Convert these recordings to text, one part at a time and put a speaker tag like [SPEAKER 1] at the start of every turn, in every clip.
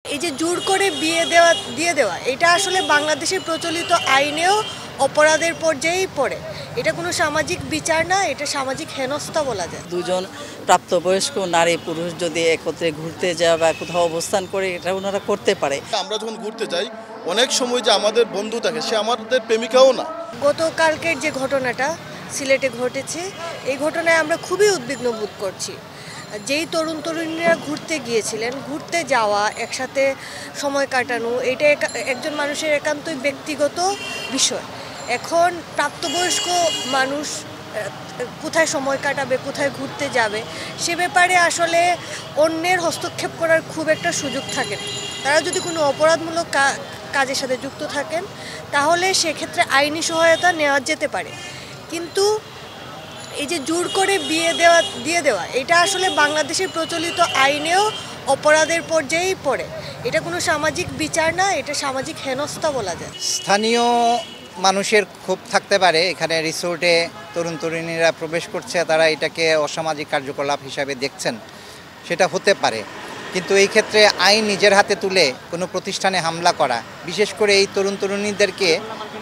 [SPEAKER 1] এই যে জোর করে বিয়ে দিয়ে দেওয়া এটা আসলে বাংলাদেশের প্রচলিত আইনেও অপরাধের পর্যায়েই পড়ে। এটা কোনো সামাজিক বিচার না, এটা সামাজিক হেনস্থা বলা যায়।
[SPEAKER 2] দুজন প্রাপ্তবয়স্ক নারী পুরুষ যদি একত্রে ঘুরতে যায় বা কোথাও অবস্থান করে, এটা ওনারা করতে পারে।
[SPEAKER 3] আমরা যখন ঘুরতে যাই অনেক সময় যে আমাদের বন্ধু থাকে, সে আমাদের প্রেমিকাও না।
[SPEAKER 1] গতকালকের যে ঘটনাটা সিলেটে ঘটেছে, এই ঘটনায় আমরা খুবই উদ্বিগ্ন বোধ করছি। যেই তরুণ তরুণীরা ঘুরতে গিয়েছিলেন, ঘুরতে যাওয়া, একসাথে সময় কাটানো, এটা একজন মানুষের একান্তই ব্যক্তিগত বিষয়। এখন প্রাপ্তবয়স্ক মানুষ কোথায় সময় কাটাবে, কোথায় ঘুরতে যাবে, সে ব্যাপারে আসলে অন্যের হস্তক্ষেপ করার খুব একটা সুযোগ থাকে না। তারা যদি কোনো অপরাধমূলক কাজের সাথে যুক্ত থাকেন, তাহলে সেক্ষেত্রে আইনি সহায়তা নেওয়া যেতে পারে। কিন্তু এই যে জোর করে বিয়ে দিয়ে দেওয়া এটা আসলে বাংলাদেশের প্রচলিত আইনেও অপরাধের পর্যায়েই পড়ে। এটা কোনো সামাজিক বিচার না, এটা সামাজিক হেনস্থা বলা যায়।
[SPEAKER 4] স্থানীয় মানুষের ক্ষোভ থাকতে পারে, এখানে রিসোর্টে তরুণ তরুণীরা প্রবেশ করছে, তারা এটাকে অসামাজিক কার্যকলাপ হিসাবে দেখছেন, সেটা হতে পারে। কিন্তু এই ক্ষেত্রে আইন নিজের হাতে তুলে কোনো প্রতিষ্ঠানে হামলা করা, বিশেষ করে এই তরুণ তরুণীদেরকে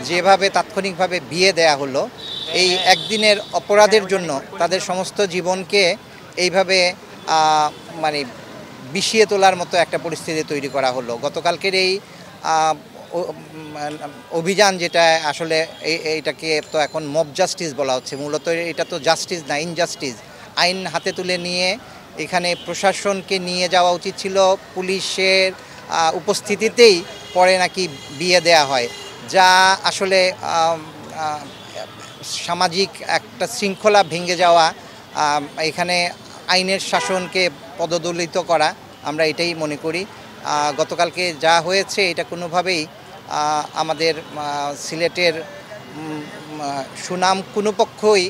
[SPEAKER 4] যেভাবে তাৎক্ষণিকভাবে বিয়ে দেয়া হলো, এই একদিনের অপরাধের জন্য তাদের সমস্ত জীবনকে এইভাবে মানে বিষিয়ে তোলার মতো একটা পরিস্থিতি তৈরি করা হলো। গতকালকের এই অভিযান, যেটা আসলে এইটাকে তো এখন মব জাস্টিস বলা হচ্ছে, মূলত এটা তো জাস্টিস না, ইনজাস্টিস। আইন হাতে তুলে নিয়ে এখানে প্রশাসনকে নিয়ে যাওয়া উচিত ছিল, পুলিশের উপস্থিতিতেই পরে নাকি বিয়ে দেয়া হয়, যা আসলে সামাজিক একটা শৃঙ্খলা ভেঙে যাওয়া, এখানে আইনের শাসনকে পদদলিত করা, আমরা এটাই মনে করি। গতকালকে যা হয়েছে এটা কোনোভাবেই আমাদের সিলেটের সুনাম কোনো পক্ষই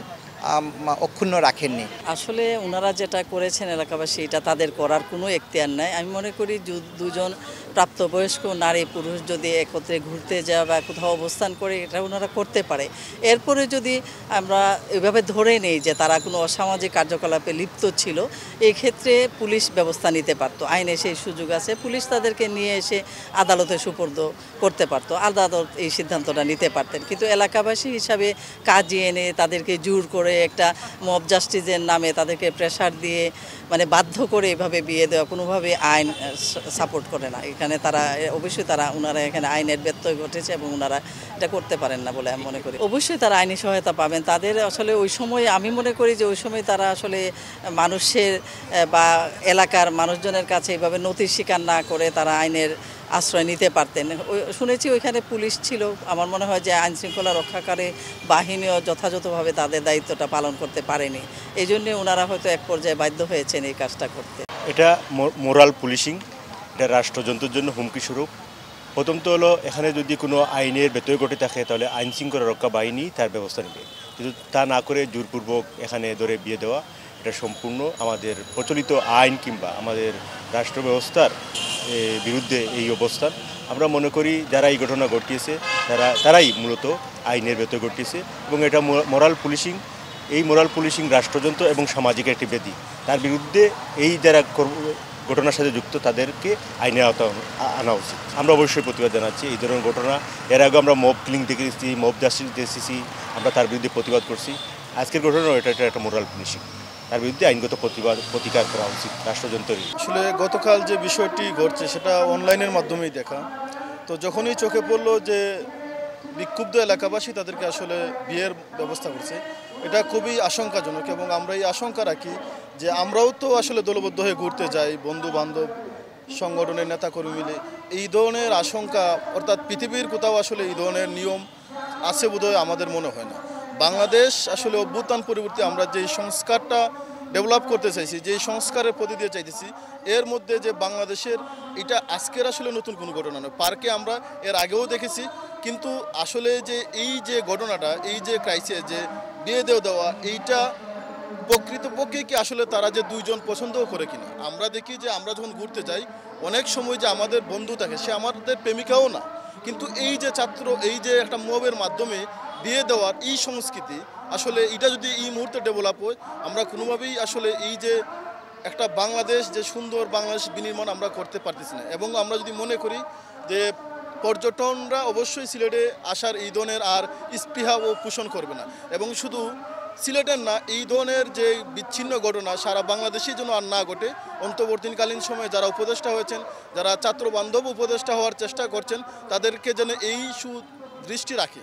[SPEAKER 4] অক্ষুণ্ণ রাখেননি।
[SPEAKER 2] আসলে ওনারা যেটা করেছেন এলাকাবাসী, এটা তাদের করার কোনো এখতিয়ার নাই। আমি মনে করি দুজন প্রাপ্তবয়স্ক নারী পুরুষ যদি একত্রে ঘুরতে যায় বা কোথাও অবস্থান করে, এটা ওনারা করতে পারে। এরপরে যদি আমরা এভাবে ধরে নেই যে তারা কোনো অসামাজিক কার্যকলাপে লিপ্ত ছিল, এই ক্ষেত্রে পুলিশ ব্যবস্থা নিতে পারতো। আইনে সেই সুযোগ আছে, পুলিশ তাদেরকে নিয়ে এসে আদালতে সুপর্দ করতে পারতো, আদালত এই সিদ্ধান্তটা নিতে পারতেন। কিন্তু এলাকাবাসী হিসাবে কাজে এনে তাদেরকে জোর করে একটা মব জাস্টিসের নামে তাদেরকে প্রেশার দিয়ে, মানে বাধ্য করে এভাবে বিয়ে দেওয়া কোনোভাবে আইন সাপোর্ট করে না। এখানে তারা অবশ্যই ওনারা এখানে আইনের ব্যত্যয় ঘটেছে এবং ওনারা এটা করতে পারেন না বলে আমি মনে করি। অবশ্যই তারা আইনি সহায়তা পাবেন। তাদের আসলে ওই সময় আমি মনে করি যে ওই সময় তারা আসলে মানুষের বা এলাকার মানুষজনের কাছে এইভাবে নথির স্বীকার না করে তারা আইনের আশ্রয় নিতে পারতেন। শুনেছি ওইখানে পুলিশ ছিল, আমার মনে হয় যে আইনশৃঙ্খলা রক্ষাকারী বাহিনীও যথাযথভাবে তাদের দায়িত্বটা পালন করতে পারেনি। এই জন্যে ওনারা হয়তো এক পর্যায়ে বাধ্য হয়েছেন এই কাজটা করতে।
[SPEAKER 5] এটা মোরাল পুলিশিং, এটা রাষ্ট্রযন্ত্রের জন্য হুমকি স্বরূপ। প্রথমত হলো, এখানে যদি কোনো আইনের ব্যত্যয় ঘটে থাকে তাহলে আইনশৃঙ্খলা রক্ষা বাহিনী তার ব্যবস্থা নেবে, কিন্তু তা না করে জোরপূর্বক এখানে ধরে বিয়ে দেওয়া, এটা সম্পূর্ণ আমাদের প্রচলিত আইন কিংবা আমাদের রাষ্ট্র ব্যবস্থার বিরুদ্ধে এই অবস্থান। আমরা মনে করি যারা এই ঘটনা ঘটিয়েছে তারাই মূলত আইনের ব্যত্যয় ঘটিয়েছে এবং এটা মোরাল পুলিশিং। এই মোরাল পুলিশিং রাষ্ট্রযন্ত্র এবং সামাজিক একটি ব্যাধি, তার বিরুদ্ধে এই যারা ঘটনার সাথে যুক্ত তাদেরকে আইনের আওতায় আনা উচিত। আমরা অবশ্যই প্রতিবাদ জানাচ্ছি এই ধরনের ঘটনা। এর আগে আমরা মব কিলিং দেখেছি, মব জাস্টিস দেখেছি, আমরা তার বিরুদ্ধে প্রতিবাদ করছি। আজকের ঘটনা এটা একটা মোরাল পুলিশিং, তার বিরুদ্ধে আইনগত প্রতিকার করা উচিত রাষ্ট্রযন্ত্রের।
[SPEAKER 3] আসলে গতকাল যে বিষয়টি ঘটছে সেটা অনলাইনের মাধ্যমেই দেখা, তো যখনই চোখে পড়লো যে বিক্ষুব্ধ এলাকাবাসী তাদেরকে আসলে বিয়ের ব্যবস্থা করছে, এটা খুবই আশঙ্কাজনক। এবং আমরা এই আশঙ্কা রাখি যে আমরাও তো আসলে দলবদ্ধ হয়ে ঘুরতে যাই, বন্ধু বান্ধব সংগঠনের নেতাকর্মী মিলে। এই ধরনের আশঙ্কা, অর্থাৎ পৃথিবীর কোথাও আসলে এই ধরনের নিয়ম আছে বোধহয় আমাদের মনে হয় না। বাংলাদেশ আসলে অভ্যুত্থান পরিবর্তে আমরা যেই সংস্কারটা ডেভেলপ করতে চাইছি, যেই সংস্কারের প্রতি দিয়ে চাইতেছি, এর মধ্যে যে বাংলাদেশের এটা আজকের আসলে নতুন কোনো ঘটনা নয়। পার্কে আমরা এর আগেও দেখেছি, কিন্তু আসলে যে এই যে ঘটনাটা, এই যে ক্রাইসিস, যে বিয়ে দেওয়া, এইটা প্রকৃতপক্ষে কি আসলে তারা যে দুইজন পছন্দও করে কিনা। আমরা দেখি যে আমরা যখন ঘুরতে যাই অনেক সময় যে আমাদের বন্ধু থাকে, সে আমাদের প্রেমিকাও না। কিন্তু এই যে এই যে একটা মবের মাধ্যমে বিয়ে দেওয়ার এই সংস্কৃতি, আসলে এটা যদি এই মুহূর্তে ডেভেলপ হয়, আমরা কোনোভাবেই আসলে এই যে একটা বাংলাদেশ যে সুন্দর বাংলাদেশ বিনির্মাণ আমরা করতে পারতেছি না। এবং আমরা যদি মনে করি যে পর্যটনরা অবশ্যই সিলেটে আসার এই ধরনের আর স্পৃহা ও পোষণ করবে না, এবং শুধু সিলেটের না, এই ধরনের যে বিচ্ছিন্ন ঘটনা সারা বাংলাদেশের জন্য আর না ঘটে, অন্তর্বর্তীকালীন সময়ে যারা উপদেষ্টা হয়েছেন, যারা ছাত্র বান্ধব উপদেষ্টা হওয়ার চেষ্টা করছেন, তাদেরকে যেন এই সুদৃষ্টি রাখে।